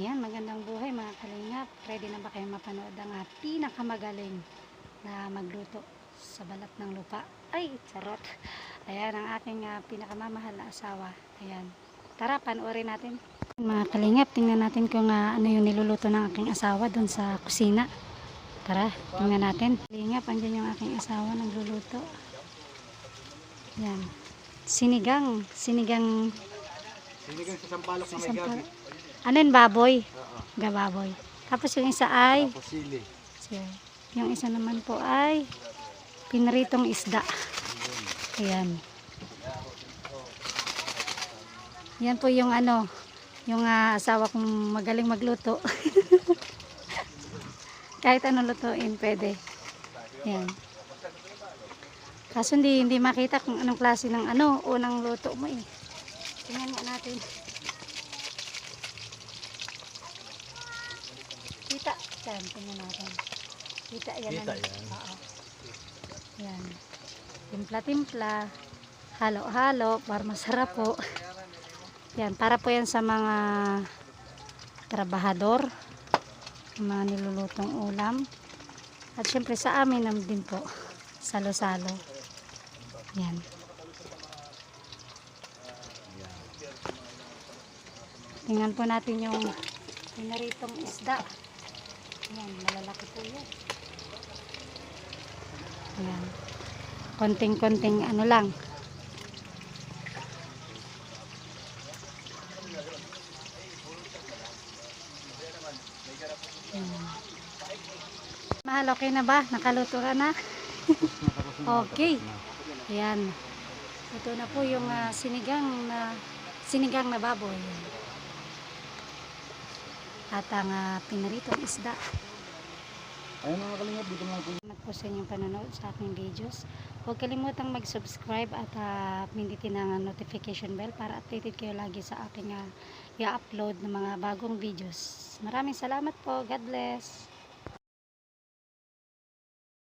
Ayan, magandang buhay mga kalingap. Ready na ba kayo mapanood ang pinakamagaling na magluto sa balat ng lupa? Ay, charot. Ayan, ang aking pinakamamahal na asawa. Ayan. Tara, panoorin natin. Mga kalingap, tingnan natin kung ano yung niluluto ng aking asawa doon sa kusina. Tara, tingnan natin. Kalingap, andyan yung aking asawa nagluluto. Ayan. Sinigang Sinigang sa sampalok na may gabi. ano yun, baboy? Oo. Gababoy. Tapos yung isa ay Tapos sili. yung isa naman po ay pinaritong isda. Ayan. Yan po yung yung asawa kong magaling magluto. Kahit anong lutuin pwede. Ayan. Kaso hindi makita kung anong klase ng unang luto mo eh. Tingnan nga natin. Kita. Yan, tingnan natin. Kita yan. Kita yan. Oo. Yan. Timpla-timpla. Halo-halo. Para masarap po. Yan. Para po yan sa mga trabahador. Mga nilulutong ulam. At syempre sa amin naman din po. Salo-salo. Yan. Tingnan po natin yung pinaritong isda. Yan, malalaki po yan. Yan. Konting-konting lang. Yan. Mahal, okay na ba? Nakaluto ka na? Okay. Ayan. Ito na po yung sinigang na baboy. At ang pinaritong isda. Ayun mga kalingap, dito mga po. Salamat po sa inyong panonood sa aking videos. Huwag kalimutang mag-subscribe at pindutin ang notification bell para updated kayo lagi sa aking i-upload ng mga bagong videos. Maraming salamat po. God bless.